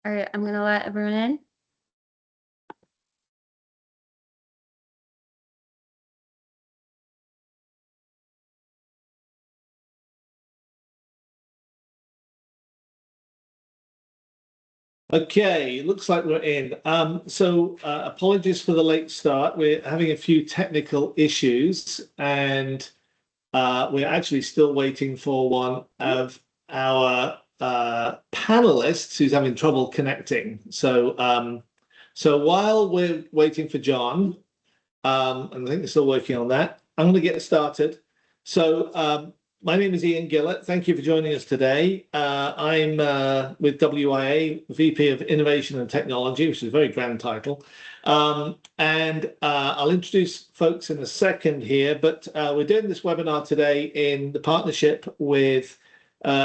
All right, I'm gonna let everyone in. Okay, looks like we're in. Apologies for the late start. We're having a few technical issues, and we're actually still waiting for one of our panelists who's having trouble connecting. So while we're waiting for John, and I think they're still working on that, I'm going to get started. My name is Iain Gillott. Thank you for joining us today. I'm with WIA, VP of Innovation and Technology, which is a very grand title. I'll introduce folks in a second here, but we're doing this webinar today in the partnership with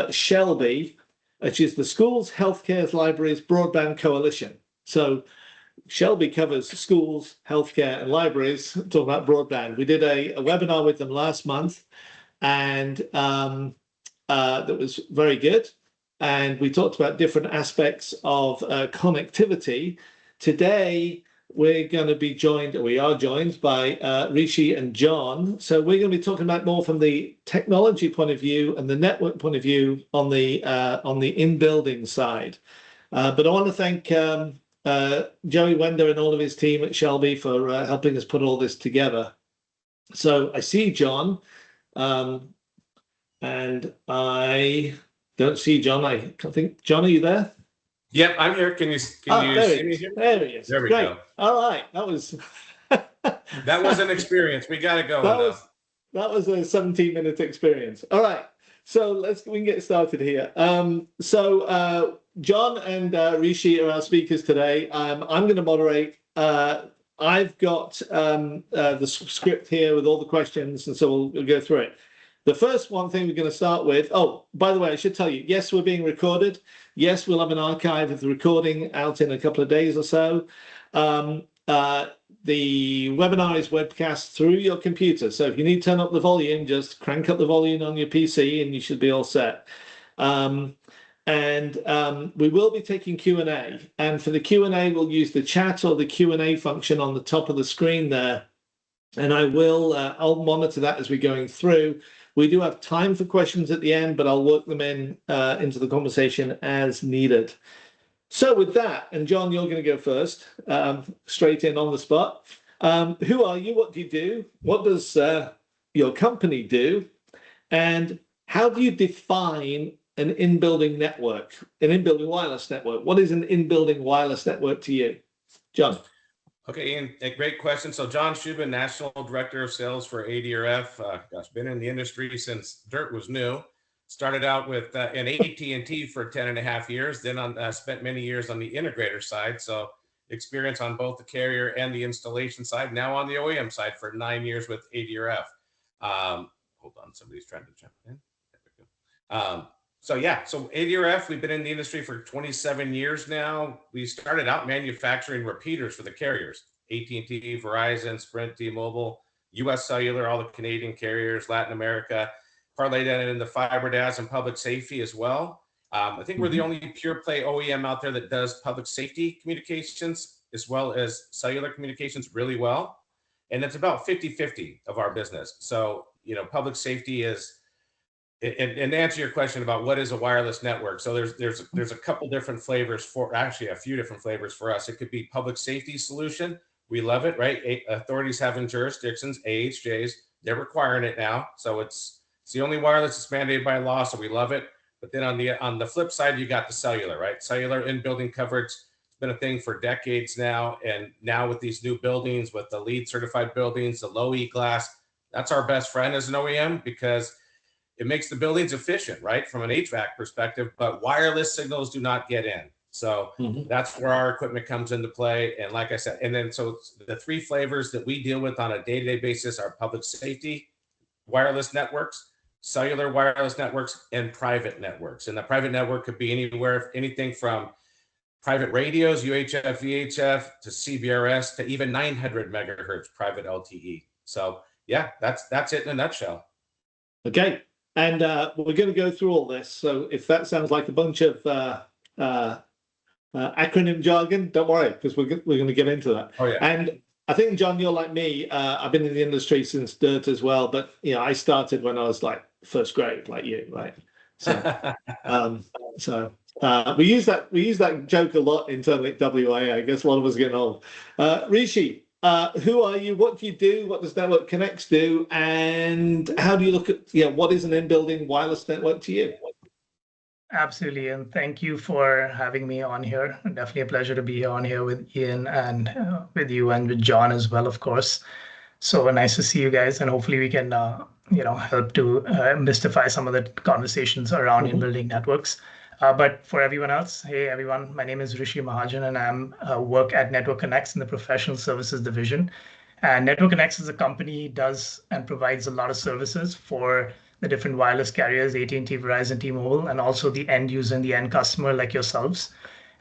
Shelby, which is the Schools, Healthcare, Libraries, Broadband Coalition. So Shelby covers schools, healthcare, and libraries, talking about broadband. We did a webinar with them last month, and that was very good. And we talked about different aspects of connectivity. Today, we are joined by Rishi and John. So we're going to be talking about more from the technology point of view and the network point of view on the in-building side. But I want to thank Joey Wender and all of his team at Shelby for helping us put all this together. So I see John. And I don't see John. I think, John, are you there? Yep, I'm here. Can you see me here? There he is. There we Great. go. All right. That was that was an experience. We got to go. That was a 17-minute experience. All right. So we can get started here. John and Rishi are our speakers today. I'm going to moderate. I've got the script here with all the questions, and so we'll go through it. The first one thing we're going to start with, oh, by the way, I should tell you, yes, we're being recorded. Yes, we'll have an archive of the recording out in a couple of days or so. The webinar is webcast through your computer. So if you need to turn up the volume, just crank up the volume on your PC and you should be all set. We will be taking Q&A. And for the Q&A, we'll use the chat or the Q&A function on the top of the screen there. And I'll monitor that as we're going through. We do have time for questions at the end, but I'll work them into the conversation as needed. So with that, and John, you're going to go first, straight in on the spot. Who are you? What do you do? What does your company do? And how do you define an in-building network, an in-building wireless network? What is an in-building wireless network to you? John. Okay, Iain, a great question. So John Shubin, National Director of Sales for ADRF. Been in the industry since dirt was new. Started out with in AT&T for 10.5 years, then spent many years on the integrator side. So experience on both the carrier and the installation side. Now on the OEM side for 9 years with ADRF. Hold on, somebody's trying to jump in. There we go. So ADRF, we've been in the industry for 27 years now. We started out manufacturing repeaters for the carriers, AT&T, Verizon, Sprint, T-Mobile, US Cellular, all the Canadian carriers, Latin America, parlayed that into fiber DAS and public safety as well. I think we're the only pure play OEM out there that does public safety communications as well as cellular communications really well. And it's about 50-50 of our business. So, public safety is, and to answer your question about what is a wireless network, so there's a couple different flavors actually a few different flavors for us. It could be public safety solution. We love it, right? Authorities having jurisdictions, AHJs, they're requiring it now. So it's the only wireless that's mandated by law, so we love it. But then on the flip side, you got the cellular, right? Cellular in-building coverage. It's been a thing for decades now. And now with these new buildings, with the LEED certified buildings, the low E glass, that's our best friend as an OEM because it makes the buildings efficient, right? From an HVAC perspective, but wireless signals do not get in. So that's where our equipment comes into play. And like I said, and then so the three flavors that we deal with on a day-to-day basis are public safety, wireless networks, cellular wireless networks, and private networks. And the private network could be anything from private radios, UHF, VHF, to CBRS, to even 900 megahertz private LTE. So yeah, that's it in a nutshell. Okay. And we're going to go through all this. So if that sounds like a bunch of acronym jargon. Don't worry, because we're going to get into that. Oh, yeah. And I think, John, you're like me. I've been in the industry since dirt as well, but I started when I was like first grade, like you, right? So, we use that joke a lot internally at WIA. I guess a lot of us are getting old. Rishi, who are you? What do you do? What does Network Connex do? And how do you look at what is an in-building wireless network to you? Absolutely, and thank you for having me on here. Definitely a pleasure to be on here with Iain and with you and with John as well, of course. So nice to see you guys, and hopefully we can help to mystify some of the conversations around in-building networks. But for everyone else, hey everyone, my name is Rishi Mahajan, and I'm work at Network Connex in the Professional Services Division. And Network Connex as a company does and provides a lot of services for the different wireless carriers, AT&T, Verizon, T-Mobile, and also the end user and the end customer like yourselves.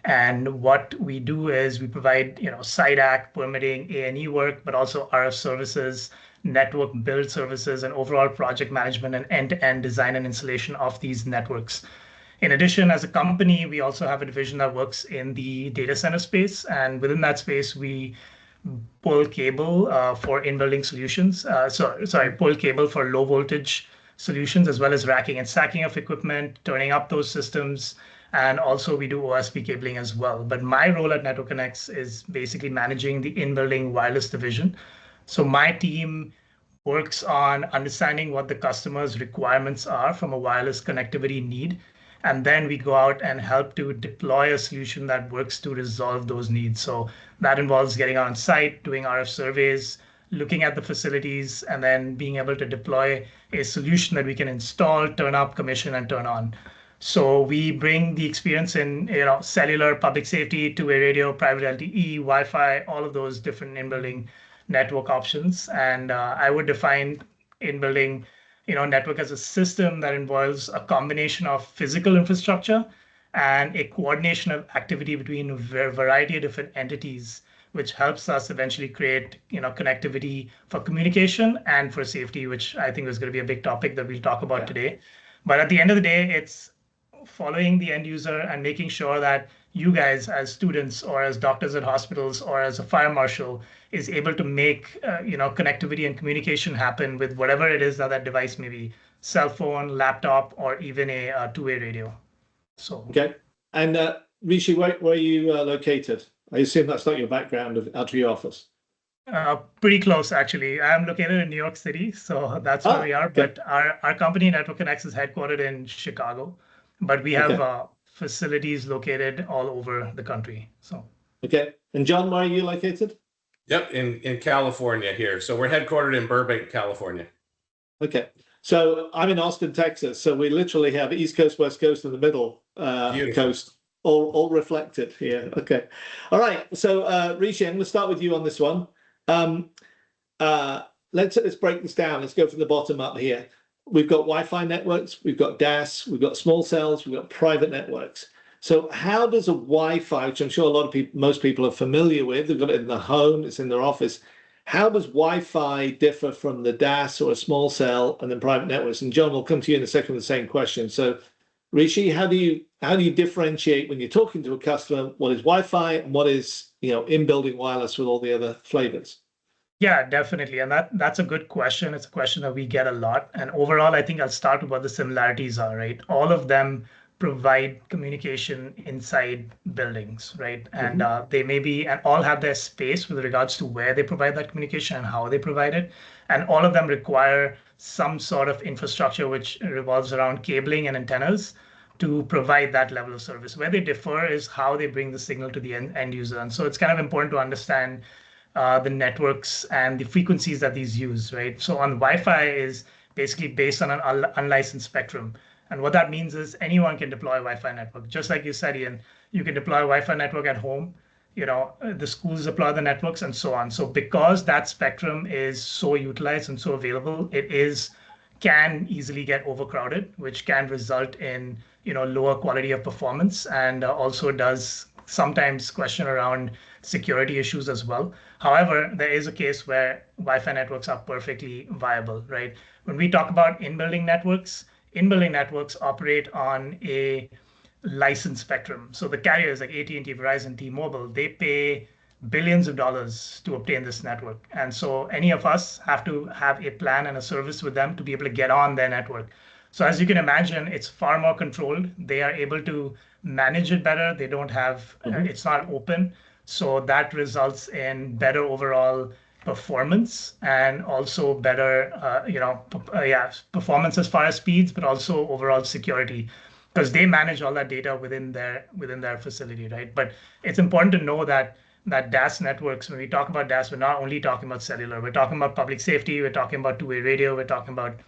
And what we do is we provide, site act, permitting, A&E work, but also RF services, network build services, and overall project management and end-to-end design and installation of these networks. In addition, as a company, we also have a division that works in the data center space. And within that space, we pull cable for in-building solutions. Pull cable for low voltage solutions, as well as racking and stacking of equipment, turning up those systems. And also we do OSP cabling as well. But my role at Network Connex is basically managing the in-building wireless division. So my team works on understanding what the customer's requirements are from a wireless connectivity need. And then we go out and help to deploy a solution that works to resolve those needs. So that involves getting on site, doing RF surveys, looking at the facilities, and then being able to deploy a solution that we can install, turn up, commission, and turn on. So we bring the experience in cellular, public safety, two-way radio, private LTE, Wi-Fi, all of those different in-building network options. And I would define in-building network as a system that involves a combination of physical infrastructure and a coordination of activity between a variety of different entities, which helps us eventually create connectivity for communication and for safety, which I think is going to be a big topic that we'll talk about today. But at the end of the day, it's following the end user and making sure that you guys as students or as doctors at hospitals or as a fire marshal is able to make connectivity and communication happen with whatever it is that device may be, cell phone, laptop, or even a two-way radio. So okay. And Rishi, where are you located? I assume that's not your background out of your office. Pretty close, actually. I'm located in New York City, so that's where we are. Okay. But our company, Network Connex, is headquartered in Chicago, but we have facilities located all over the country. So okay. And John, where are you located? Yep, in California here. So we're headquartered in Burbank, California. Okay. So I'm in Austin, Texas. So we literally have East Coast, West Coast, and the middle coast all reflected here. Okay. All right. So Rishi, I'm going to start with you on this one. Let's break this down. Let's go from the bottom up here. We've got Wi-Fi networks, we've got DAS, we've got small cells, we've got private networks. So how does a Wi-Fi, which I'm sure most people are familiar with, they've got it in their home, it's in their office. How does Wi-Fi differ from the DAS or a small cell and then private networks? And John, will come to you in a second with the same question. So Rishi, how do you differentiate when you're talking to a customer what is Wi-Fi and what is in-building wireless with all the other flavors? Yeah, definitely. And that's a good question. It's a question that we get a lot. And overall, I think I'll start with what the similarities are, right? All of them provide communication inside buildings, right? And they may be, and all have their space with regards to where they provide that communication and how they provide it. And all of them require some sort of infrastructure which revolves around cabling and antennas to provide that level of service. Where they differ is how they bring the signal to the end user. And so it's kind of important to understand the networks and the frequencies that these use, right? So on Wi-Fi is basically based on an unlicensed spectrum. And what that means is anyone can deploy a Wi-Fi network. Just like you said, Iain, you can deploy a Wi-Fi network at home, the schools deploy the networks and so on. So because that spectrum is so utilized and so available, can easily get overcrowded, which can result in, lower quality of performance, and also does sometimes question around security issues as well. However, there is a case where Wi-Fi networks are perfectly viable, right? When we talk about in-building networks operate on a licensed spectrum. So the carriers like AT&T, Verizon, T-Mobile, they pay billions of dollars to obtain this network. And so any of us have to have a plan and a service with them to be able to get on their network. So as you can imagine, it's far more controlled. They are able to manage it better. They don't have, it's not open. So that results in better overall performance and also better, performance as far as speeds, but also overall security, because they manage all that data within their facility, right? But it's important to know that DAS networks, when we talk about DAS, we're not only talking about cellular. We're talking about public safety. We're talking about two-way radio. We're talking about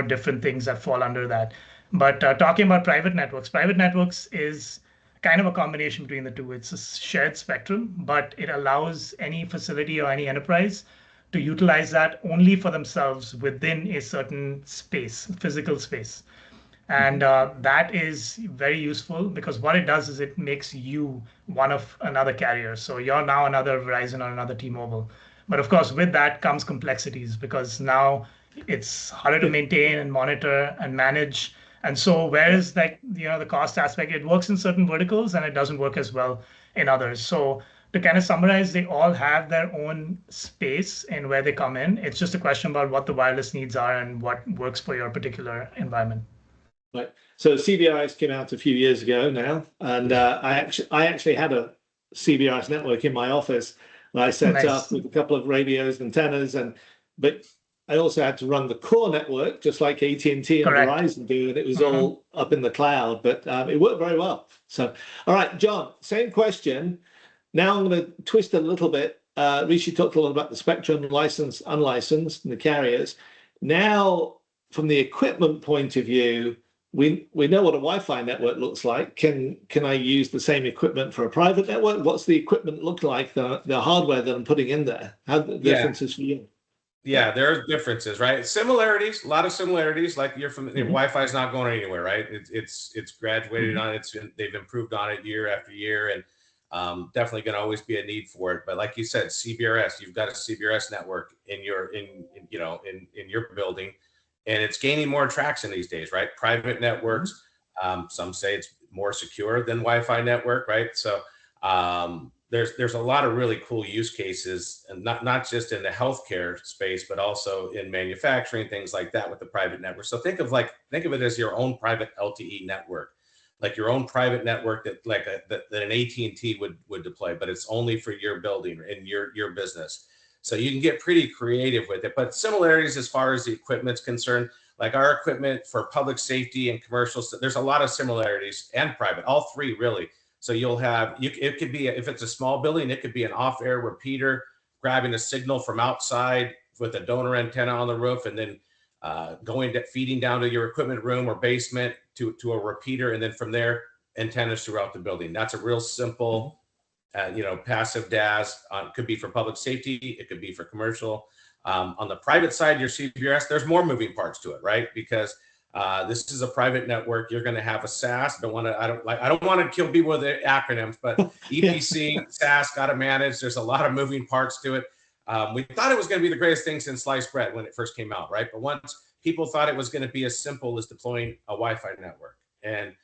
different things that fall under that. But talking about private networks is kind of a combination between the two. It's a shared spectrum, but it allows any facility or any enterprise to utilize that only for themselves within a certain space, physical space. And that is very useful because what it does is it makes you one of another carrier. So you're now another Verizon or another T-Mobile. But of course, with that comes complexities because now it's harder to maintain and monitor and manage. And so whereas the cost aspect, it works in certain verticals and it doesn't work as well in others. So to kind of summarize, they all have their own space in where they come in. It's just a question about what the wireless needs are and what works for your particular environment. Right. So CBRS came out a few years ago now, and I actually had a CBRS network in my office that I set up with a couple of radios, antennas, but I also had to run the core network just like AT&T and Verizon do, and it was all up in the cloud. But it worked very well. So, all right, John, same question. Now I'm going to twist it a little bit. Rishi talked a lot about the spectrum, licensed, unlicensed, and the carriers. Now, from the equipment point of view, we know what a Wi-Fi network looks like. Can I use the same equipment for a private network? What's the equipment look like, the hardware that I'm putting in there? How the differences for you? Yeah, there are differences, right? Similarities, a lot of similarities. Like you're from Wi-Fi is not going anywhere, right? It's graduated on it. They've improved on it year after year, and definitely going to always be a need for it. But like you said, CBRS, you've got a CBRS network in your building. And it's gaining more traction these days, right? Private networks, some say it's more secure than Wi-Fi network, right? So there's a lot of really cool use cases, and not just in the healthcare space, but also in manufacturing, things like that with the private network. So think of it as your own private LTE network, like your own private network that an AT&T would deploy, but it's only for your building and your business. So you can get pretty creative with it, but similarities as far as the equipment's concerned, like our equipment for public safety and commercial, there's a lot of similarities, and private, all three really. So you'll have, it could be, if it's a small building, it could be an off-air repeater grabbing a signal from outside with a donor antenna on the roof, and then feeding down to your equipment room or basement to a repeater, and then from there, antennas throughout the building. That's a real simple passive DAS. Could be for public safety. It could be for commercial. On the private side, your CBRS, there's more moving parts to it, right? Because this is a private network. You're going to have a SAS. I don't want to kill people with the acronyms, but EPC, SAS, got to manage. There's a lot of moving parts to it. We thought it was going to be the greatest thing since sliced bread when it first came out, right? But once people thought it was going to be as simple as deploying a Wi-Fi network, and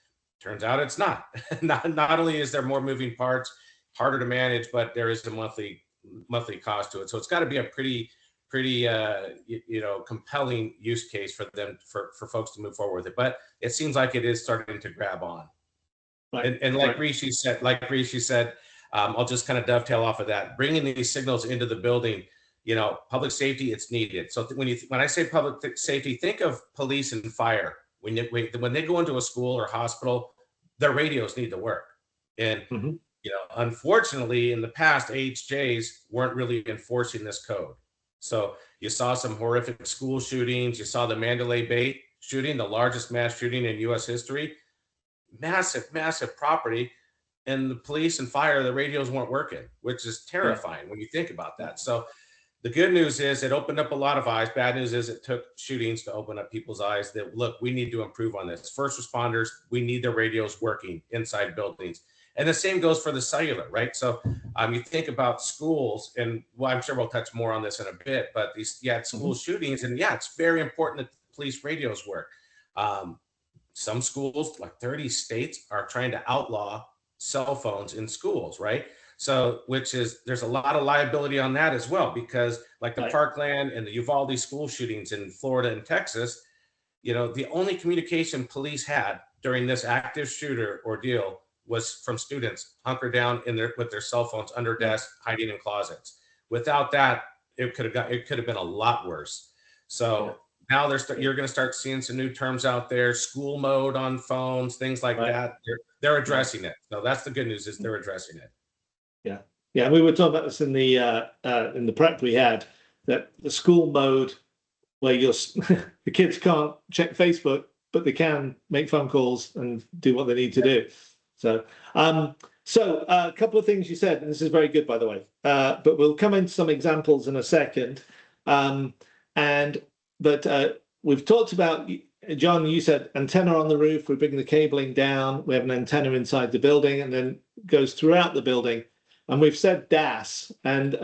turns out it's not. Not only is there more moving parts, harder to manage, but there is a monthly cost to it. So it's got to be a pretty compelling use case for folks to move forward with it. But it seems like it is starting to grab on. Right. And like Rishi said, I'll just kind of dovetail off of that. Bringing these signals into the building, public safety, it's needed. So when I say public safety, think of police and fire. When they go into a school or hospital, their radios need to work. And unfortunately, in the past, AHJs weren't really enforcing this code. So you saw some horrific school shootings. You saw the Mandalay Bay shooting, the largest mass shooting in U.S. history. Massive property. And the police and fire, the radios weren't working, which is terrifying when you think about that. So the good news is it opened up a lot of eyes. Bad news is it took shootings to open up people's eyes that, look, we need to improve on this. First responders, we need their radios working inside buildings. And the same goes for the cellular, right? So you think about schools, and I'm sure we'll touch more on this in a bit, but school shootings, and it's very important that police radios work. some schools, like 30 states, are trying to outlaw cell phones in schools, right? So, which is, there's a lot of liability on that as well, because like the Parkland and the Uvalde school shootings in Florida and Texas, you know, the only communication police had during this active shooter ordeal was from students hunkered down in their with their cell phones under desks, hiding in closets. Without that, it could have been a lot worse. So now you're going to start seeing some new terms out there, school mode on phones, things like that. They're addressing it. So that's the good news, is they're addressing it. Yeah, yeah. We were talking about this in the prep we had, that the school mode where the kids can't check Facebook, but they can make phone calls and do what they need to do. So, a couple of things you said, and this is very good, by the way. But we'll come into some examples in a second. But we've talked about, John, you said antenna on the roof. We bring the cabling down. We have an antenna inside the building, and then goes throughout the building. And we've said DAS, and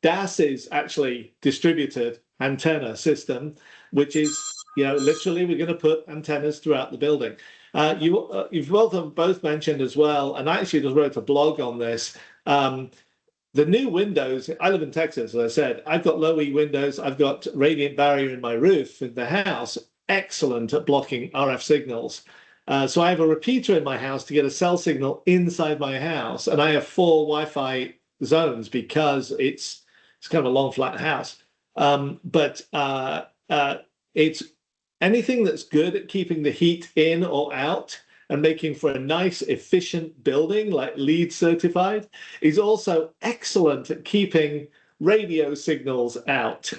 DAS is actually distributed antenna system, which is, literally we're going to put antennas throughout the building. You've both mentioned as well, and I actually just wrote a blog on this. The new windows, I live in Texas, as I said, I've got low E windows, I've got radiant barrier in my roof in the house, excellent at blocking RF signals. So I have a repeater in my house to get a cell signal inside my house, and I have 4 Wi-Fi zones because it's kind of a long flat house. But it's anything that's good at keeping the heat in or out and making for a nice, efficient building, like LEED certified, is also excellent at keeping radio signals out.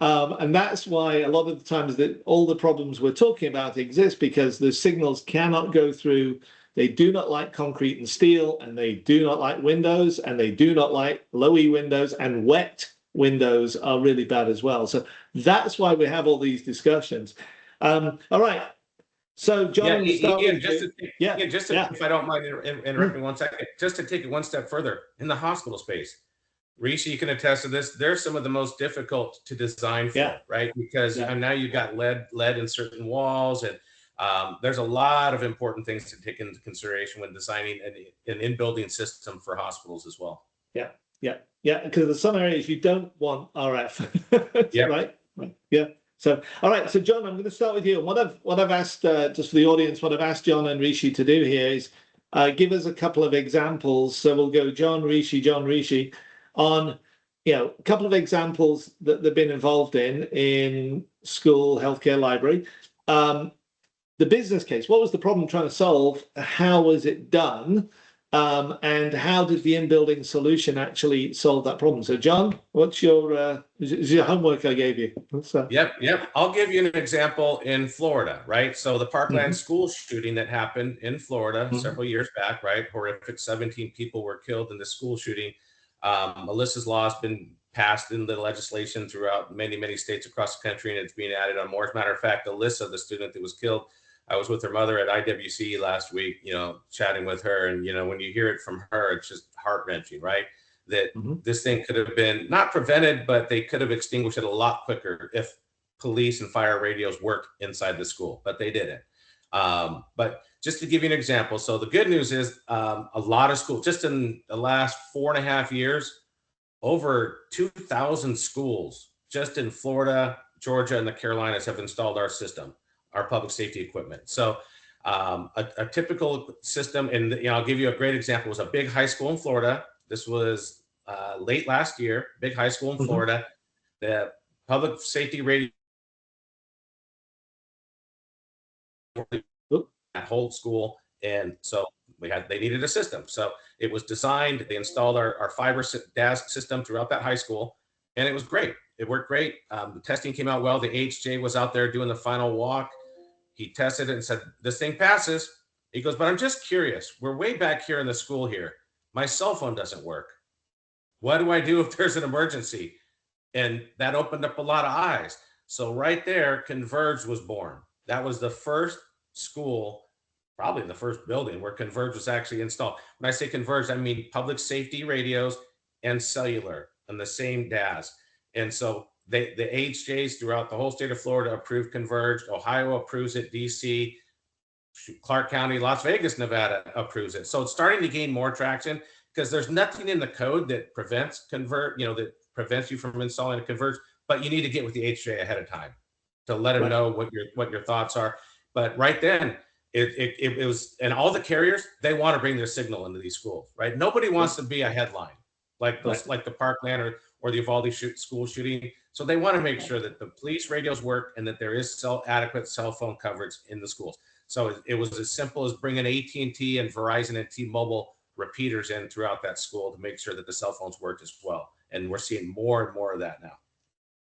And that's why a lot of the times that all the problems we're talking about exist, because the signals cannot go through. They do not like concrete and steel, and they do not like windows, and they do not like low E windows, and wet windows are really bad as well. So that's why we have all these discussions. All right. So, John, Iain, if I don't mind interrupting 1 second, just to take it one step further, in the hospital space, Rishi, you can attest to this. They're some of the most difficult to design for, right? Because now you've got lead in certain walls, and there's a lot of important things to take into consideration when designing an in-building system for hospitals as well. Yeah. Because there's some areas you don't want RF, right? Yeah. So, all right. So, John, I'm going to start with you. And what I've asked, just for the audience, what I've asked John and Rishi to do here is give us a couple of examples. So we'll go John, Rishi, on a couple of examples that they've been involved in school, healthcare, library. The business case. What was the problem trying to solve? How was it done? And how did the in-building solution actually solve that problem? So, John, what's your homework I gave you? Yep. I'll give you an example in Florida, right? So the Parkland school shooting that happened in Florida several years back, right? Horrific, 17 people were killed in the school shooting. Melissa's law has been passed in the legislation throughout many states across the country, and it's being added on more. As a matter of fact, Alyssa, the student that was killed, I was with her mother at IWC last week, chatting with her. And, when you hear it from her, it's just heart-wrenching, right? That this thing could have been not prevented, but they could have extinguished it a lot quicker if police and fire radios worked inside the school, but they didn't. But just to give you an example, so the good news is a lot of schools, just in the last 4.5 years, over 2,000 schools just in Florida, Georgia, and the Carolinas have installed our system, our public safety equipment. So a typical system, and I'll give you a great example, was a big high school in Florida. This was late last year, big high school in Florida. The public safety radio, that whole school, and so they needed a system. So it was designed, they installed our fiber DAS system throughout that high school, and it was great. It worked great. The testing came out well. The HJ was out there doing the final walk. He tested it and said, this thing passes. He goes, but I'm just curious. We're way back here in the school here. My cell phone doesn't work. What do I do if there's an emergency? And that opened up a lot of eyes. So right there, Converge was born. That was the first school, probably the first building where Converge was actually installed. When I say Converge, I mean public safety radios and cellular on the same DAS. And so the HJs throughout the whole state of Florida approved Converge. Ohio approves it. DC, Clark County, Las Vegas, Nevada approves it. So it's starting to gain more traction because there's nothing in the code that prevents that prevents you from installing a convert, but you need to get with the HJ ahead of time to let them know what your thoughts are. But right then, it was, and all the carriers, they want to bring their signal into these schools, right? Nobody wants to be a headline like those, like the Parkland or the Uvalde school shooting. So they want to make sure that the police radios work and that there is adequate cell phone coverage in the schools. So it was as simple as bringing AT&T and Verizon and T-Mobile repeaters in throughout that school to make sure that the cell phones worked as well. And we're seeing more and more of that now.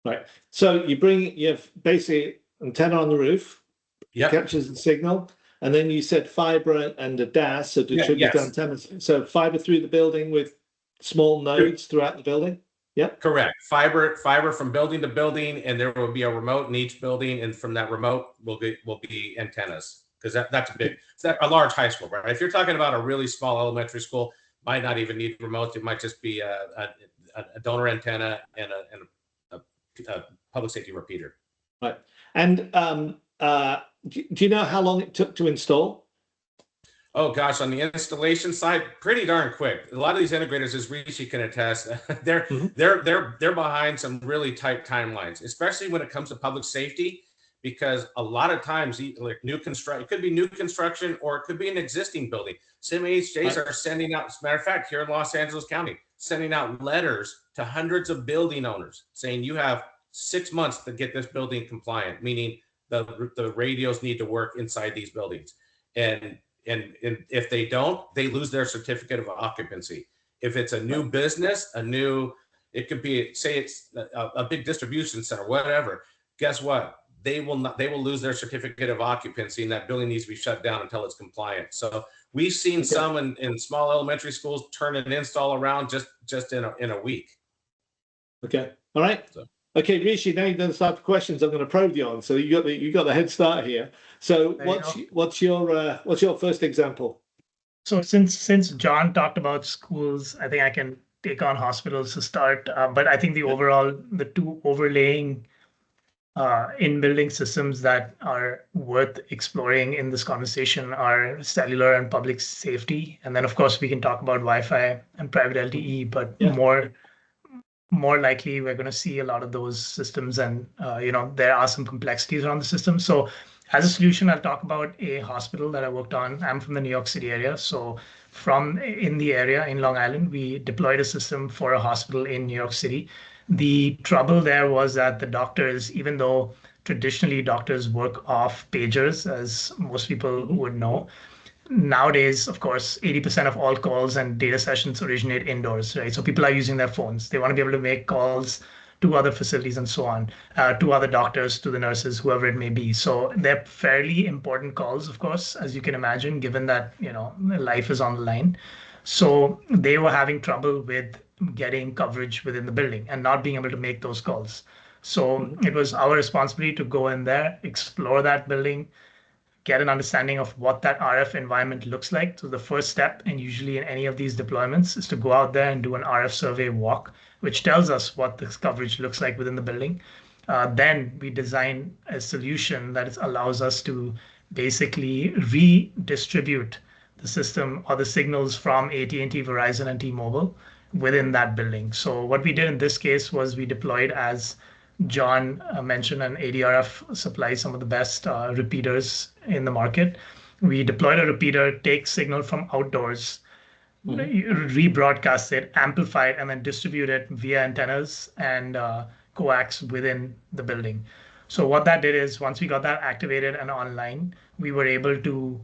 Right. So you have basically antenna on the roof, captures the signal, and then you said fiber and a DAS, so distributed antennas. So fiber through the building with small nodes throughout the building. Yep. Correct. Fiber from building to building, and there will be a remote in each building, and from that remote will be antennas, because that's a large high school, right? If you're talking about a really small elementary school, might not even need remotes. It might just be a donor antenna and a public safety repeater. Right. And do you know how long it took to install? Oh gosh, on the installation side, pretty darn quick. A lot of these integrators, as Rishi can attest, they're behind some really tight timelines, especially when it comes to public safety, because a lot of times, like new construction, it could be new construction or it could be an existing building. Some HJs are sending out, as a matter of fact, here in Los Angeles County, sending out letters to hundreds of building owners saying you have 6 months to get this building compliant, meaning the radios need to work inside these buildings. And if they don't, they lose their certificate of occupancy. If it's a new business, it could be, say it's a big distribution center, whatever. Guess what? They will lose their certificate of occupancy, and that building needs to be shut down until it's compliant. So we've seen some in small elementary schools turn an install around just in a week. Okay. All right. Okay, Rishi, now you've done the type of questions I'm going to probe you on. So you got the head start here. So what's your first example? So since John talked about schools, I think I can take on hospitals to start. But I think the two overlaying in-building systems that are worth exploring in this conversation are cellular and public safety. And then, of course, we can talk about Wi-Fi and private LTE, but more likely we're going to see a lot of those systems, and there are some complexities around the system. So as a solution, I'll talk about a hospital that I worked on. I'm from the New York City area. So in the area in Long Island, we deployed a system for a hospital in New York City. The trouble there was that the doctors, even though traditionally doctors work off pagers, as most people would know, nowadays, of course, 80% of all calls and data sessions originate indoors, right? So people are using their phones. They want to be able to make calls to other facilities and so on, to other doctors, to the nurses, whoever it may be. So they're fairly important calls, of course, as you can imagine, given that, life is on the line. So they were having trouble with getting coverage within the building and not being able to make those calls. So it was our responsibility to go in there, explore that building, get an understanding of what that RF environment looks like. So the first step, and usually in any of these deployments, is to go out there and do an RF survey walk, which tells us what this coverage looks like within the building. Then we design a solution that allows us to basically redistribute the system or the signals from AT&T, Verizon, and T-Mobile within that building. So what we did in this case was we deployed, as John mentioned, and ADRF supplies some of the best repeaters in the market. We deployed a repeater, take signal from outdoors, rebroadcast it, amplify it, and then distribute it via antennas and coax within the building. So what that did is, once we got that activated and online, we were able to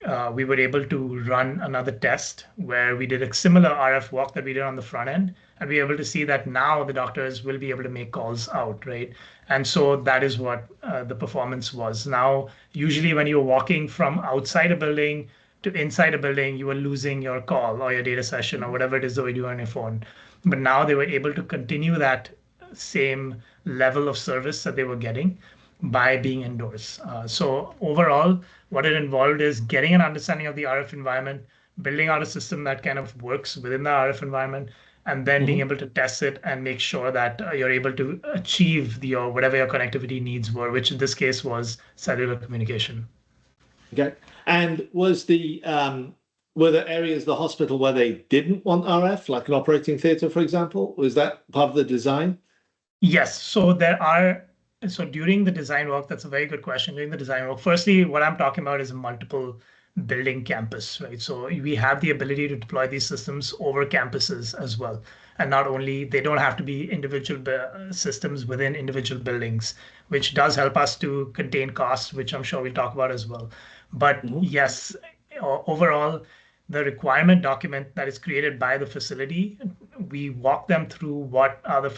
run another test where we did a similar RF walk that we did on the front end, and we were able to see that now the doctors will be able to make calls out, right? And so that is what the performance was. Now, usually when you're walking from outside a building to inside a building, you are losing your call or your data session or whatever it is that we do on your phone. But now they were able to continue that same level of service that they were getting by being indoors. So overall, what it involved is getting an understanding of the RF environment, building out a system that kind of works within the RF environment, and then being able to test it and make sure that you're able to achieve whatever your connectivity needs were, which in this case was cellular communication. Okay. And was the were there areas of the hospital where they didn't want RF, like an operating theatre, for example? Was that part of the design? Yes, so there are, so during the design work, that's a very good question. During the design work, firstly, what I'm talking about is a multiple building campus, right? So we have the ability to deploy these systems over campuses as well. And not only, they don't have to be individual systems within individual buildings, which does help us to contain costs, which I'm sure we'll talk about as well. But yes, overall, the requirement document that is created by the facility, we walk them through what are the,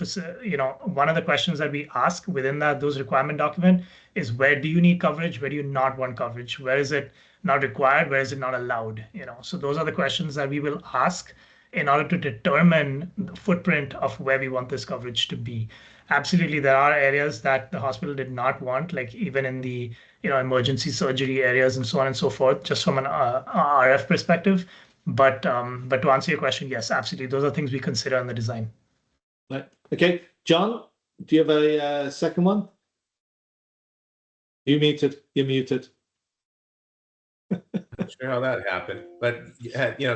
one of the questions that we ask within those requirement document is, where do you need coverage? Where do you not want coverage? Where is it not required? Where is it not allowed? So those are the questions that we will ask in order to determine the footprint of where we want this coverage to be. Absolutely, there are areas that the hospital did not want, like even in the emergency surgery areas and so on and so forth, just from an RF perspective. But to answer your question, yes, absolutely, those are things we consider in the design. Right. Okay, John, do you have a second one? You're muted. Not sure how that happened, but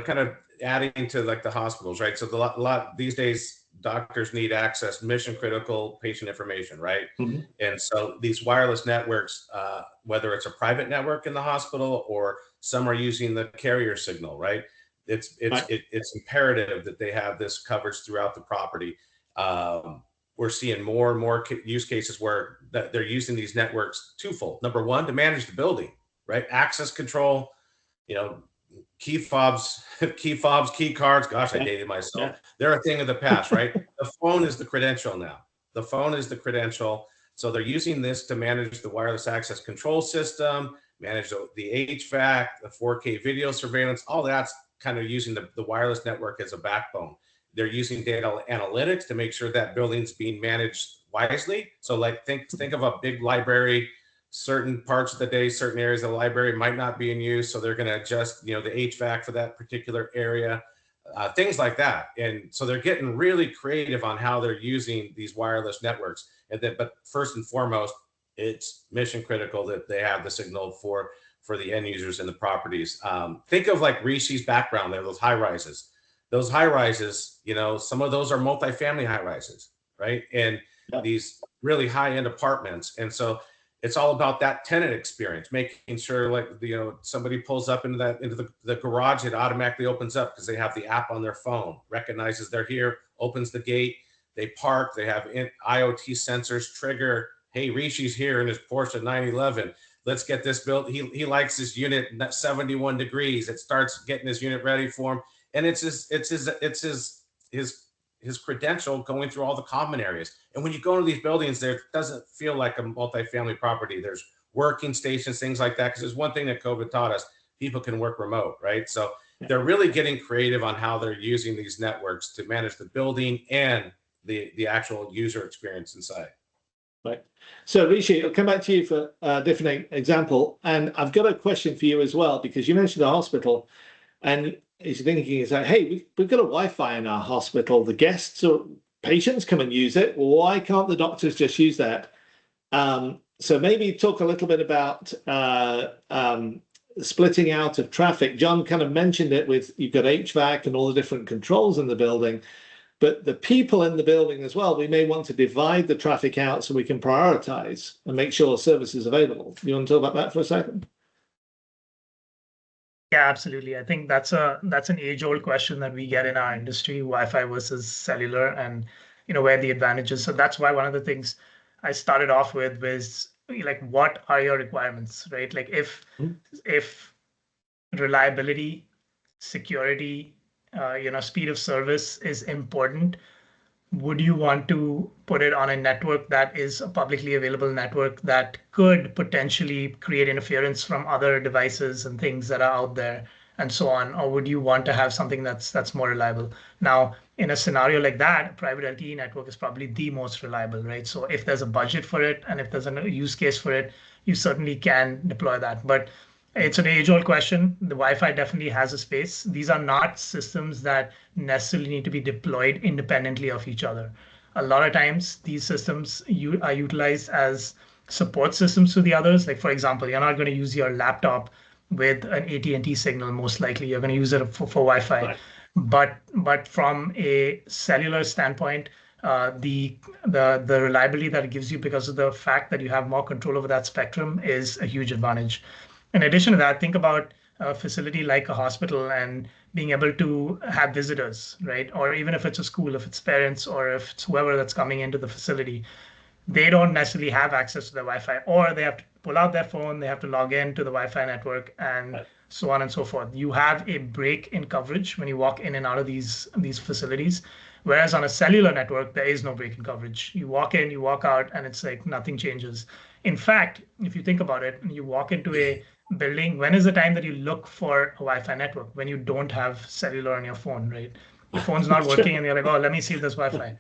kind of adding to like the hospitals, right? So a lot these days, doctors need access mission critical patient information, right? And so these wireless networks, whether it's a private network in the hospital or some are using the carrier signal, right? It's imperative that they have this coverage throughout the property. We're seeing more and more use cases where they're using these networks twofold. Number one, to manage the building, right? Access control, key fobs, key cards. Gosh, I dated myself. Yeah. They're a thing of the past, right? The phone is the credential now. The phone is the credential. So they're using this to manage the wireless access control system, manage the HVAC, the 4K video surveillance, all that's kind of using the wireless network as a backbone. They're using data analytics to make sure that building's being managed wisely. So like think of a big library. Certain parts of the day, certain areas of the library might not be in use. So they're going to adjust, the HVAC for that particular area, things like that. And so they're getting really creative on how they're using these wireless networks. But first and foremost, it's mission critical that they have the signal for the end users in the properties. Think of like Rishi's background there, those high rises. Those high rises, some of those are multifamily high rises, right? And these really high end apartments. And so it's all about that tenant experience, making sure like, somebody pulls up into the garage, it automatically opens up because they have the app on their phone, recognizes they're here, opens the gate, they park, they have IoT sensors trigger, hey, Rishi's here in his Porsche 911. Let's get this built. He likes this unit at 71 degrees. It starts getting his unit ready for him. And it's his credential going through all the common areas. And when you go into these buildings, there doesn't feel like a multifamily property. There's working stations, things like that. Because there's one thing that COVID taught us, people can work remote, right? So they're really getting creative on how they're using these networks to manage the building and the actual user experience inside. Right. So Rishi, I'll come back to you for a different example. And I've got a question for you as well, because you mentioned the hospital and he's thinking, is like, hey, we've got a Wi-Fi in our hospital. The guests or patients come and use it. Why can't the doctors just use that? So maybe talk a little bit about splitting out of traffic. John kind of mentioned it with, you've got HVAC and all the different controls in the building, but the people in the building as well, we may want to divide the traffic out so we can prioritize and make sure service is available. You want to talk about that for a second? Yeah, absolutely. I think that's an age-old question that we get in our industry, Wi-Fi versus cellular, and where the advantages. So that's why one of the things I started off with was like, what are your requirements, right? Like if reliability, security, speed of service is important, would you want to put it on a network that is a publicly available network that could potentially create interference from other devices and things that are out there and so on? Or would you want to have something that's more reliable? Now, in a scenario like that, a private LTE network is probably the most reliable, right? So if there's a budget for it and if there's a use case for it, you certainly can deploy that. But it's an age-old question. The Wi-Fi definitely has a space. These are not systems that necessarily need to be deployed independently of each other. A lot of times, these systems are utilized as support systems to the others. Like, for example, you're not going to use your laptop with an AT&T signal. Most likely, you're going to use it for Wi-Fi. Right. But from a cellular standpoint, the reliability that it gives you because of the fact that you have more control over that spectrum is a huge advantage. In addition to that, think about a facility like a hospital and being able to have visitors, right? Or even if it's a school, if it's parents or if it's whoever that's coming into the facility, they don't necessarily have access to the Wi-Fi, or they have to pull out their phone, they have to log in to the Wi-Fi network, and so on and so forth. You have a break in coverage when you walk in and out of these facilities. Whereas on a cellular network, there is no break in coverage. You walk in, you walk out, and it's like nothing changes. In fact, if you think about it, you walk into a building, when is the time that you look for a Wi-Fi network? When you don't have cellular on your phone, right? Your phone's not working, and you're like, oh, let me see if there's Wi-Fi.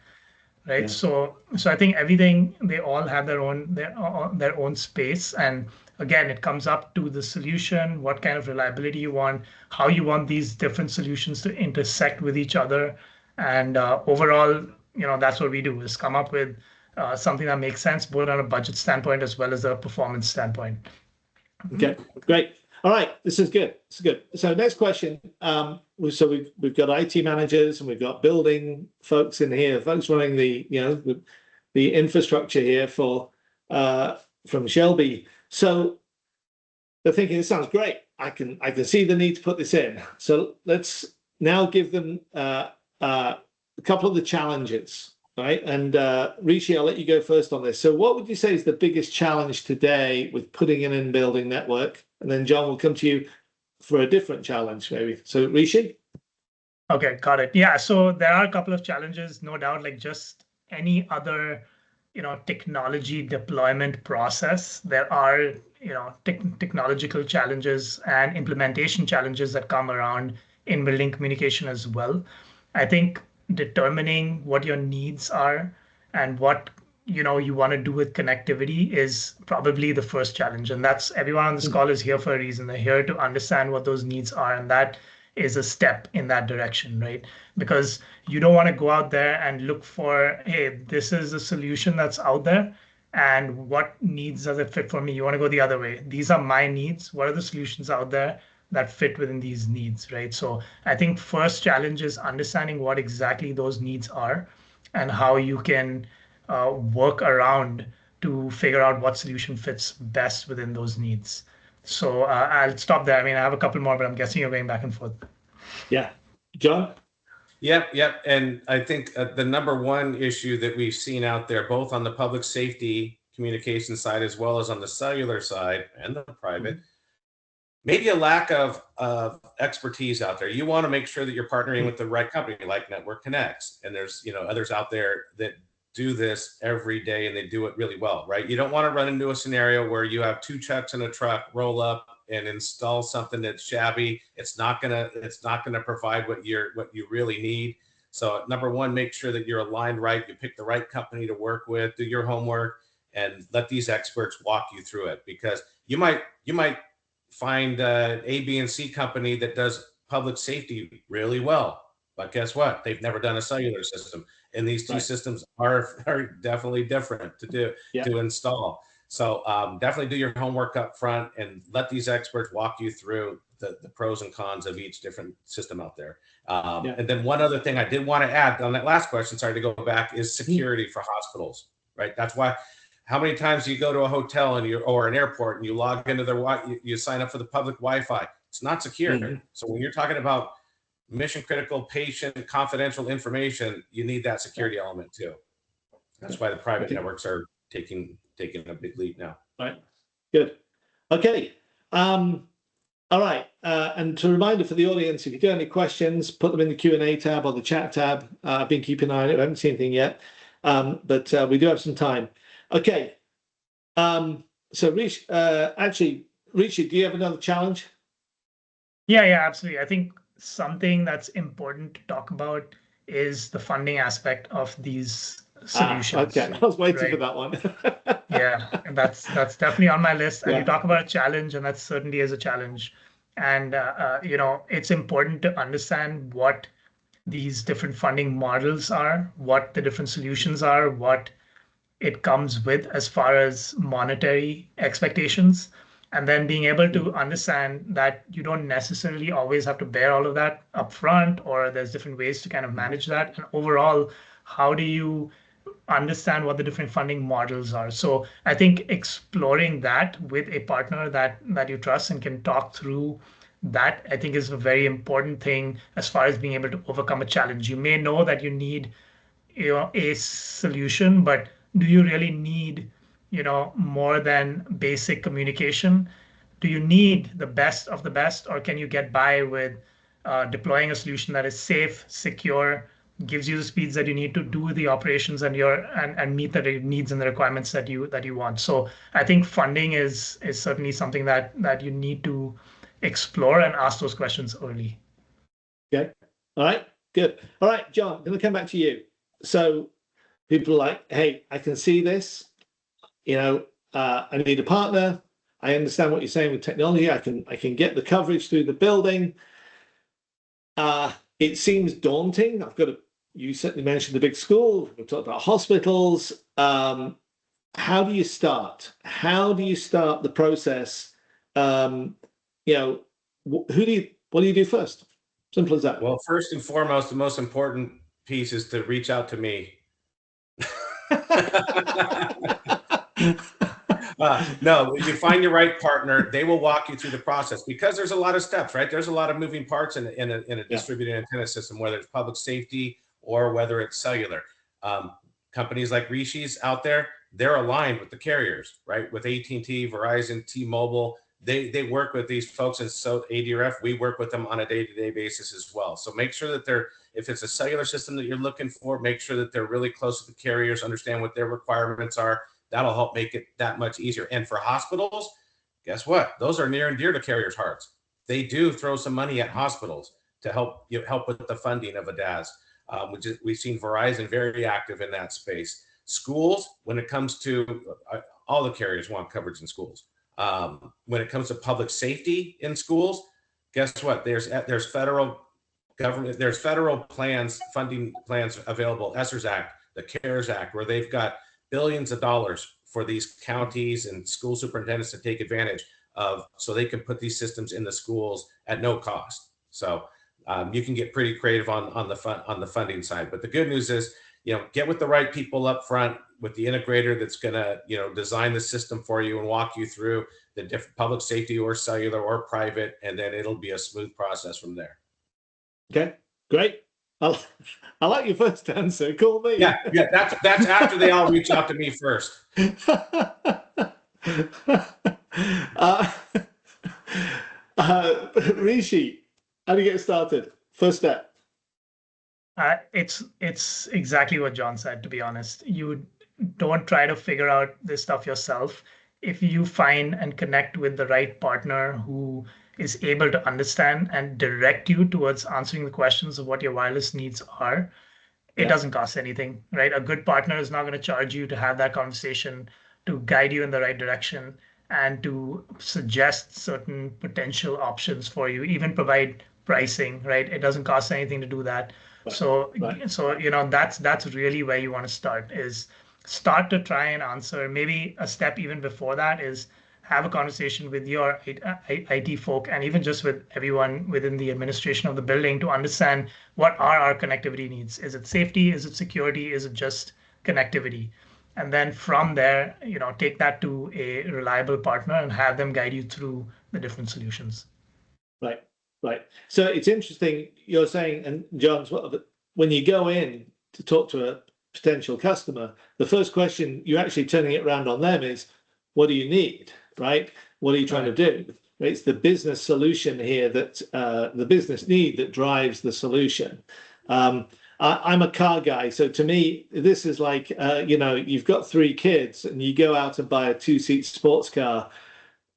Right. Yeah. So I think everything, they all have their own space. And again, it comes up to the solution, what kind of reliability you want, how you want these different solutions to intersect with each other. And overall, that's what we do, is come up with something that makes sense, both on a budget standpoint as well as a performance standpoint. Okay, great. All right, this is good. This is good. So next question. So we've got IT managers and we've got building folks in here, folks running the infrastructure here for from Shelby. So they're thinking, this sounds great. I can see the need to put this in. So let's now give them a couple of the challenges. Right. And Rishi, I'll let you go first on this. So what would you say is the biggest challenge today with putting an in-building network? And then John will come to you for a different challenge, maybe. So Rishi? Okay, got it. Yeah, so there are a couple of challenges, no doubt, like just any other, technology deployment process. There are, technological challenges and implementation challenges that come around in building communication as well. I think determining what your needs are and what you want to do with connectivity is probably the first challenge. And that's, everyone on this call is here for a reason. They're here to understand what those needs are, and that is a step in that direction, right? Because you don't want to go out there and look for, hey, this is a solution that's out there, and what needs does it fit for me? You want to go the other way. These are my needs. What are the solutions out there that fit within these needs, right? So I think first challenge is understanding what exactly those needs are and how you can work around to figure out what solution fits best within those needs. So I'll stop there. I mean, I have a couple more, but I'm guessing you're going back and forth. Yeah. John? Yep. And I think the number one issue that we've seen out there, both on the public safety communication side as well as on the cellular side and the private, maybe a lack of expertise out there. You want to make sure that you're partnering with the right company like Network Connex. And there's others out there that do this every day and they do it really well, right? You don't want to run into a scenario where you have two trucks in a truck roll up and install something that's shabby. It's not gonna provide what you really need. So number one, make sure that you're aligned right. You pick the right company to work with, do your homework, and let these experts walk you through it, because you might find A, B, and C company that does public safety really well. But guess what? They've never done a cellular system. And these two systems are definitely different to install. So definitely do your homework up front and let these experts walk you through the pros and cons of each different system out there. And then one other thing I did want to add on that last question, sorry to go back, is security for hospitals, right? That's why, how many times do you go to a hotel or an airport and you log into you sign up for the public Wi-Fi? It's not secure. So when you're talking about mission critical patient confidential information, you need that security element too. That's why the private networks are taking a big leap now. Right. Good. Okay. All right. And to reminder for the audience, if you got any questions, put them in the Q&A tab or the chat tab. I've been keeping an eye on it. I haven't seen anything yet, but we do have some time. Okay. So Rishi, Rishi, do you have another challenge? Yeah, absolutely. I think something that's important to talk about is the funding aspect of these solutions. Okay, I was waiting for that one. Yeah, and that's definitely on my list. And you talk about a challenge, and that certainly is a challenge. And it's important to understand what these different funding models are, what the different solutions are, what it comes with as far as monetary expectations. and then being able to understand that you don't necessarily always have to bear all of that upfront, or there's different ways to kind of manage that. And overall, how do you understand what the different funding models are? So I think exploring that with a partner that you trust and can talk through that, I think is a very important thing as far as being able to overcome a challenge. You may know that you need, a solution, but do you really need, more than basic communication? Do you need the best of the best, or can you get by with deploying a solution that is safe, secure, gives you the speeds that you need to do the operations and meet the needs and the requirements that you want? So I think funding is certainly something that you need to explore and ask those questions early. Okay. All right. Good. All right, John, I'm going to come back to you. So people are like, hey, I can see this, I need a partner. I understand what you're saying with technology. I can get the coverage through the building. It seems daunting. You certainly mentioned the big school. We've talked about hospitals. How do you start? How do you start the process? What do you do first? Simple as that. Well, first and foremost, the most important piece is to reach out to me. No, you find your right partner. They will walk you through the process, because there's a lot of steps, right? There's a lot of moving parts in a distributed antenna system, whether it's public safety or whether it's cellular. Companies like Rishi's out there, they're aligned with the carriers, right? With AT&T, Verizon, T-Mobile, they work with these folks. And so ADRF, we work with them on a day-to-day basis as well. So make sure that if it's a cellular system that you're looking for, make sure that they're really close to the carriers, understand what their requirements are. That'll help make it that much easier. And for hospitals, guess what? Those are near and dear to carriers' hearts. They do throw some money at hospitals to help with the funding of a DAS. We've seen Verizon very active in that space. Schools, when it comes to all the carriers want coverage in schools. When it comes to public safety in schools, guess what? There's federal government, there's federal plans, funding plans available, ESSERS Act, the CARES Act, where they've got billions of dollars for these counties and school superintendents to take advantage of, so they can put these systems in the schools at no cost. So you can get pretty creative on the funding side. But the good news is, get with the right people up front, with the integrator that's going to, design the system for you and walk you through the different public safety or cellular or private, and then it'll be a smooth process from there. Okay, great. I like your first answer. Call me. Yeah. That's after they all reach out to me first. Rishi, how do you get started? First step. It's exactly what John said, to be honest. You don't try to figure out this stuff yourself. If you find and connect with the right partner who is able to understand and direct you towards answering the questions of what your wireless needs are, it doesn't cost anything, right? A good partner is not going to charge you to have that conversation, to guide you in the right direction, and to suggest certain potential options for you, even provide pricing, right? It doesn't cost anything to do that. Right. So that's really where you want to start to try and answer. Maybe a step even before that is have a conversation with your IT folk, and even just with everyone within the administration of the building, to understand what are our connectivity needs. Is it safety? Is it security? Is it just connectivity? And then from there, take that to a reliable partner and have them guide you through the different solutions. Right. So it's interesting you're saying, and John's, when you go in to talk to a potential customer, the first question you're actually turning it around on them is, what do you need, right? What are you trying to do? It's the business solution here that the business need that drives the solution. I'm a car guy, so to me, this is like, you've got 3 kids and you go out and buy a 2-seat sports car.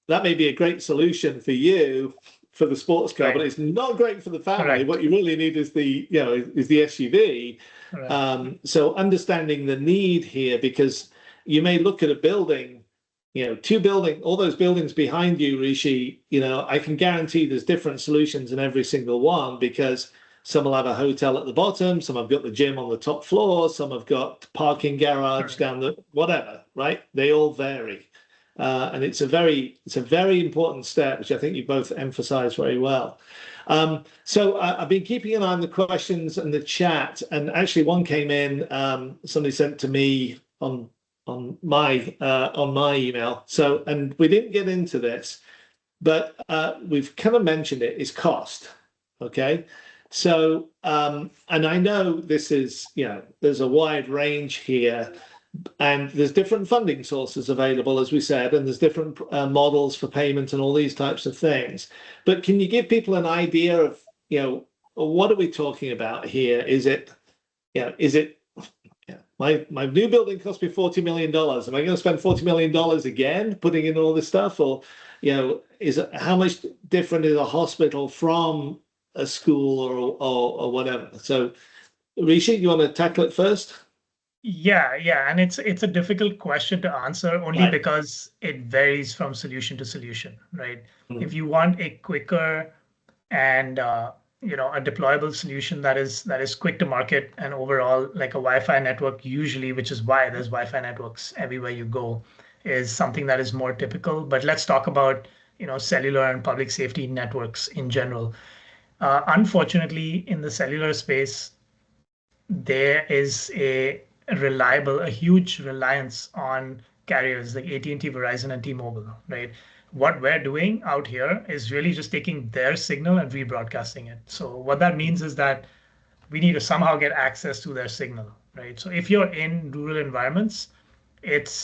That may be a great solution for you, for the sports car, but it's not great for the family. Correct. What you really need is the SUV. So understanding the need here, because you may look at a building, all those buildings behind you, Rishi, I can guarantee there's different solutions in every single one, because some will have a hotel at the bottom, some have got the gym on the top floor, some have got parking garage down the whatever, right? They all vary. And it's a very important step, which I think you both emphasized very well. So I've been keeping an eye on the questions and the chat, and actually one came in, somebody sent to me on my email. So, and we didn't get into this, but we've kind of mentioned it, is cost. Okay. So, and I know this is, there's a wide range here, and there's different funding sources available, as we said, and there's different models for payment and all these types of things. But can you give people an idea of, what are we talking about here? Is it my new building cost me $40 million. Am I going to spend $40 million again putting in all this stuff? Or, is it, how much different is a hospital from a school or whatever? So, Rishi, you want to tackle it first? Yeah, and it's a difficult question to answer only because it varies from solution to solution, right? If you want a quicker and a deployable solution that is quick to market and overall like a Wi-Fi network, usually, which is why there's Wi-Fi networks everywhere you go, is something that is more typical. But let's talk about cellular and public safety networks in general. Unfortunately, in the cellular space, there is a huge reliance on carriers like AT&T, Verizon, and T-Mobile, right? What we're doing out here is really just taking their signal and rebroadcasting it. So what that means is that we need to somehow get access to their signal, right? So if you're in rural environments,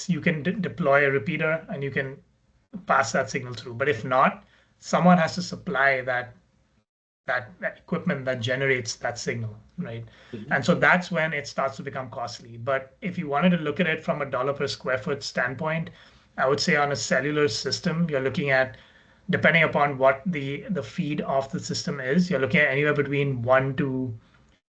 you can deploy a repeater and you can pass that signal through. But if not, someone has to supply that equipment that generates that signal, right? And so that's when it starts to become costly. But if you wanted to look at it from a dollar per square foot standpoint, I would say on a cellular system, you're looking at, depending upon what the feed of the system is, you're looking at anywhere between $1 to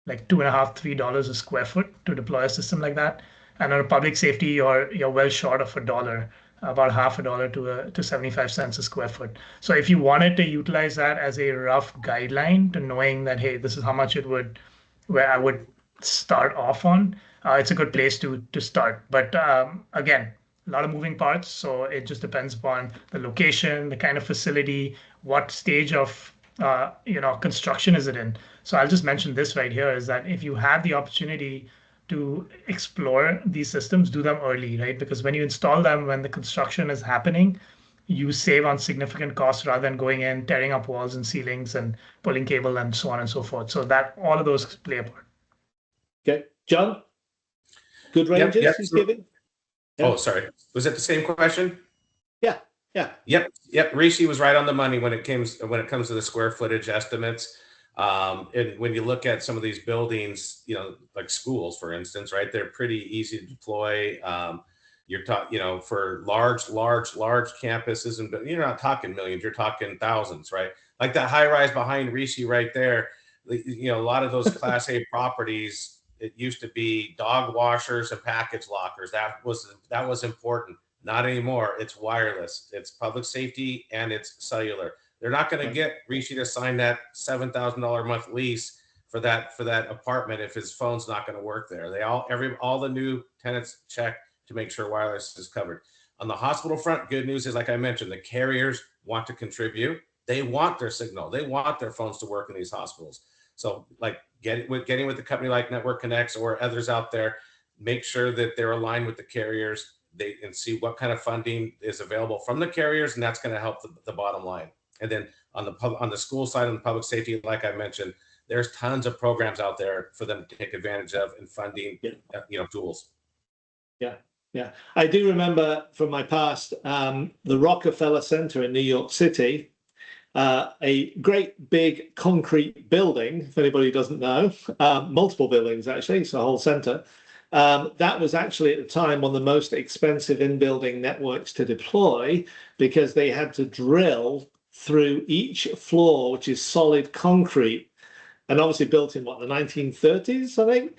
like $2.50, $3 a square foot to deploy a system like that. And on a public safety, you're well short of $1, about half $1 to 75 cents a square foot. So if you wanted to utilize that as a rough guideline to knowing that, hey, this is how much where I would start off on, it's a good place to start. But again, a lot of moving parts. So it just depends upon the location, the kind of facility, what stage of construction is it in. So I'll just mention this right here is that if you have the opportunity to explore these systems, do them early, right? Because when you install them, when the construction is happening, you save on significant costs rather than going in, tearing up walls and ceilings and pulling cable and so on and so forth. So that all of those play a part. Okay, John, good ranges he's giving? Yeah. Oh, sorry. Was it the same question? Yeah. Yep. Rishi was right on the money when it comes to the square footage estimates. And when you look at some of these buildings, like schools, for instance, right, they're pretty easy to deploy. You're talking, for large campuses, and you're not talking millions, you're talking thousands, right? Like that high rise behind Rishi right there. A lot of those Class A properties, it used to be dog washers and package lockers. That was important. Not anymore. It's wireless. It's public safety and it's cellular. They're not going to get Rishi to sign that $7,000 a month lease for that apartment if his phone's not going to work there. All the new tenants check to make sure wireless is covered. On the hospital front, good news is, like I mentioned, the carriers want to contribute. They want their signal. They want their phones to work in these hospitals. So like getting with a company like Network Connex or others out there, make sure that they're aligned with the carriers. They can see what kind of funding is available from the carriers, and that's going to help the bottom line. And then on the school side, on the public safety, like I mentioned, there's tons of programs out there for them to take advantage of and funding, tools. Yeah. I do remember from my past, the Rockefeller Center in New York City, a great big concrete building, if anybody doesn't know, multiple buildings actually, it's a whole center. That was actually at the time one of the most expensive in-building networks to deploy because they had to drill through each floor, which is solid concrete, and obviously built in the 1930s, I think.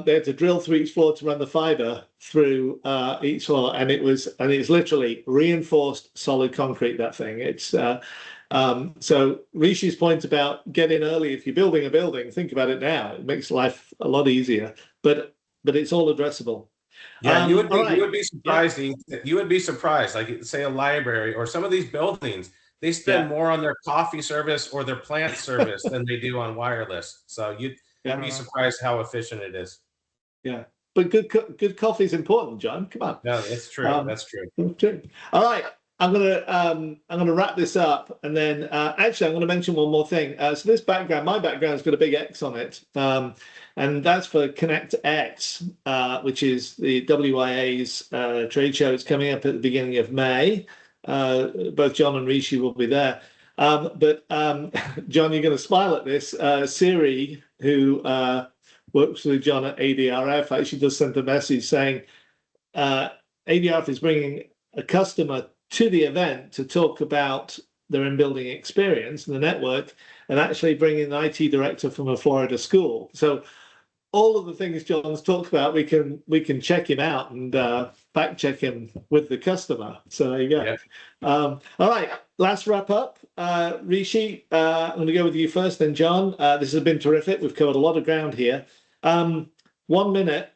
They had to drill through each floor to run the fiber through each floor, and it's literally reinforced solid concrete. That thing. It's so Rishi's point about get in early. If you're building a building, think about it now. It makes life a lot easier. But it's all addressable. Yeah, All you right. would be surprised. You would be surprised. Like say a library or some of these buildings, they spend more on their coffee service or their plant service than they do on wireless. So you'd be surprised how efficient it is. Yeah, but good coffee is important, John. Come on. No, that's true. That's true. All right. I'm gonna wrap this up, and then actually I'm gonna mention one more thing. So this background, my background's got a big X on it, and that's for Connect X, which is the WIA's trade show. It's coming up at the beginning of May. Both John and Rishi will be there. But John, you're going to smile at this. Siri, who works with John at ADRF, actually just sent a message saying ADRF is bringing a customer to the event to talk about their in-building experience in the network, and actually bringing an IT director from a Florida school. So all of the things John's talked about, we can check him out and fact check him with the customer. So there you go. Yeah. All right, last wrap up. Rishi, I'm going to go with you first, then John. This has been terrific. We've covered a lot of ground here. 1 minute,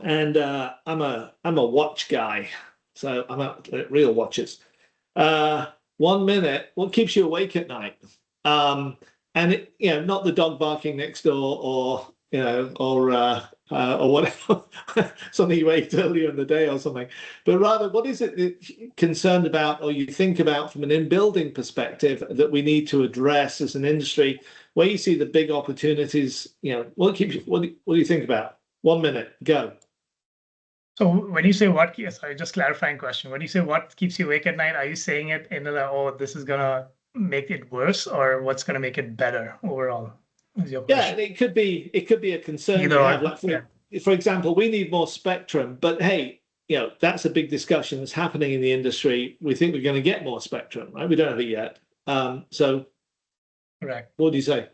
and I'm a watch guy, so I'm at real watches. 1 minute. What keeps you awake at night? And it, not the dog barking next door, or or whatever, something you ate earlier in the day or something, but rather, what is it that you're concerned about, or you think about from an in-building perspective, that we need to address as an industry, where you see the big opportunities? What keeps you, what do you think about? 1 minute, go. So when you say what, sorry, just clarifying question. When you say what keeps you awake at night, are you saying it in this is gonna make it worse, or what's gonna make it better overall? Yeah, it could be a concern you have. Like for example, we need more spectrum, but hey, that's a big discussion that's happening in the industry. We think we're going to get more spectrum, right? We don't have it yet. So, correct. What do you say?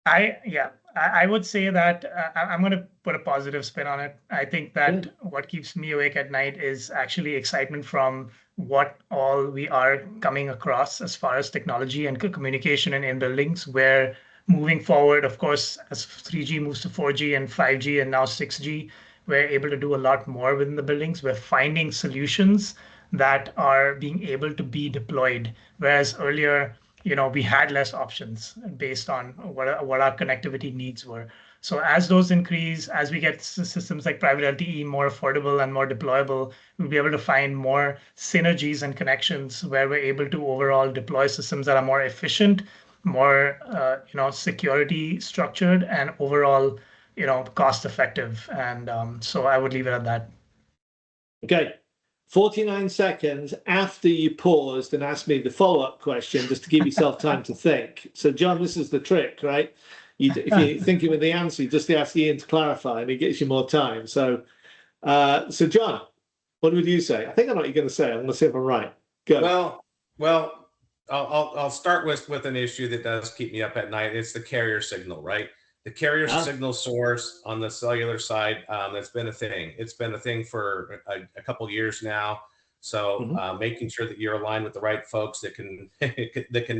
I would say that I'm going to put a positive spin on it. I think that what keeps me awake at night is actually excitement from what all we are coming across as far as technology and communication and in buildings, where moving forward, of course, as 3G moves to 4G and 5G and now 6G, we're able to do a lot more within the buildings. We're finding solutions that are being able to be deployed, whereas earlier, we had less options based on what our connectivity needs were. So as those increase, as we get systems like private LTE more affordable and more deployable, we'll be able to find more synergies and connections where we're able to overall deploy systems that are more efficient, more security structured, and overall cost effective. And so I would leave it at that. Okay, 49 seconds after you paused and asked me the follow-up question, just to give yourself time to think. So John, this is the trick, right? If you're thinking with the answer, you just ask Iain to clarify, and it gets you more time. So John, what would you say? I think I know what you're going to say. I'm going to see if I'm right. Go. Well. I'll start with an issue that does keep me up at night. It's the carrier signal, right? The carrier signal source on the cellular side, that's been a thing. It's been a thing for a couple years now. So making sure that you're aligned with the right folks that can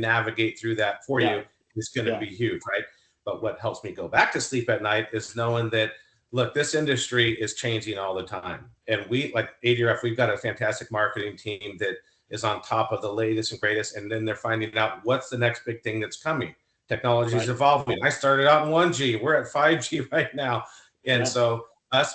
navigate through that for you is going to be huge, right? But what helps me go back to sleep at night is knowing that, look, this industry is changing all the time. And we, like ADRF, we've got a fantastic marketing team that is on top of the latest and greatest, and then they're finding out what's the next big thing that's coming. Technology is evolving. I started out in 1G. We're at 5G right now. And so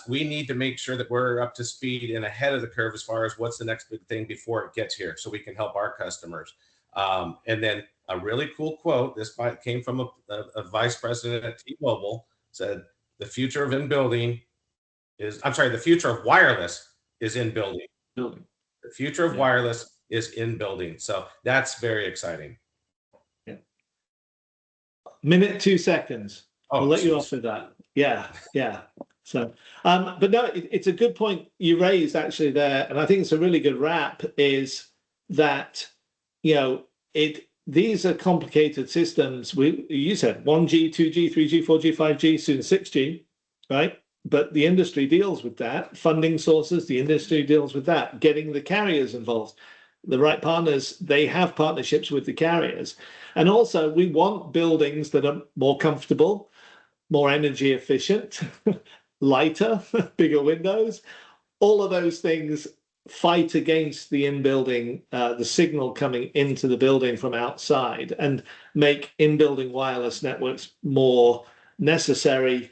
we need to make sure that we're up to speed and ahead of the curve as far as what's the next big thing before it gets here, so we can help our customers. And then a really cool quote, this came from a vice president at T-Mobile, said, the future of the future of wireless is in building. The future of wireless is in building. So that's very exciting. Yeah. Minute 2 seconds. I'll let you off with that. Yeah. So, but no, it's a good point you raised actually there, and I think it's a really good wrap. Is that these are complicated systems. You said 1G, 2G, 3G, 4G, 5G, soon 6G, right? But the industry deals with that. Funding sources, the industry deals with that. Getting the carriers involved, the right partners, they have partnerships with the carriers. And also, we want buildings that are more comfortable, more energy efficient, lighter, bigger windows. All of those things fight against the in-building, the signal coming into the building from outside, and make in-building wireless networks more necessary,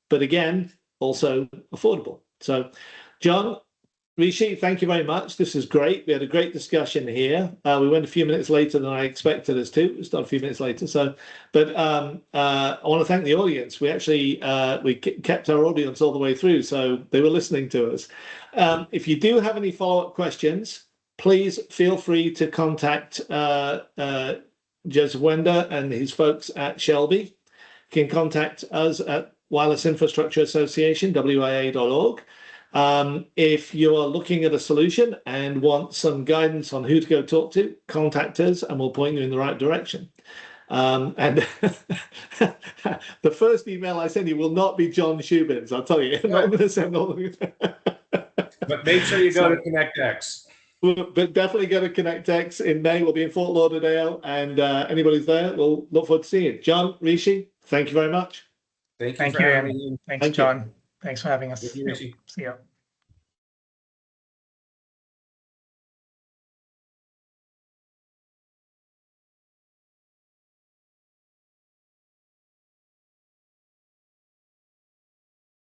but again, also affordable. So, John, Rishi, thank you very much. This is great. We had a great discussion here. We went a few minutes later than I expected us to. It's not a few minutes later. So, but I want to thank the audience. We actually we kept our audience all the way through, so they were listening to us. If you do have any follow-up questions, please feel free to contact Joseph Wender and his folks at Shelby. You can contact us at Wireless Infrastructure Association, WIA.org. If you're looking at a solution and want some guidance on who to go talk to, contact us and we'll point you in the right direction. And the first email I send you will not be John Shubin's, I'll tell you. I'm not going to send all of you. But make sure you go to ConnectX. But definitely go to ConnectX in May. We'll be in Fort Lauderdale, and anybody's there, we'll look forward to seeing you. John, Rishi, thank you very much. Thank you Thank for you, having Iain. me. Thanks, John. Thanks for having us. Thank you, Rishi. See you.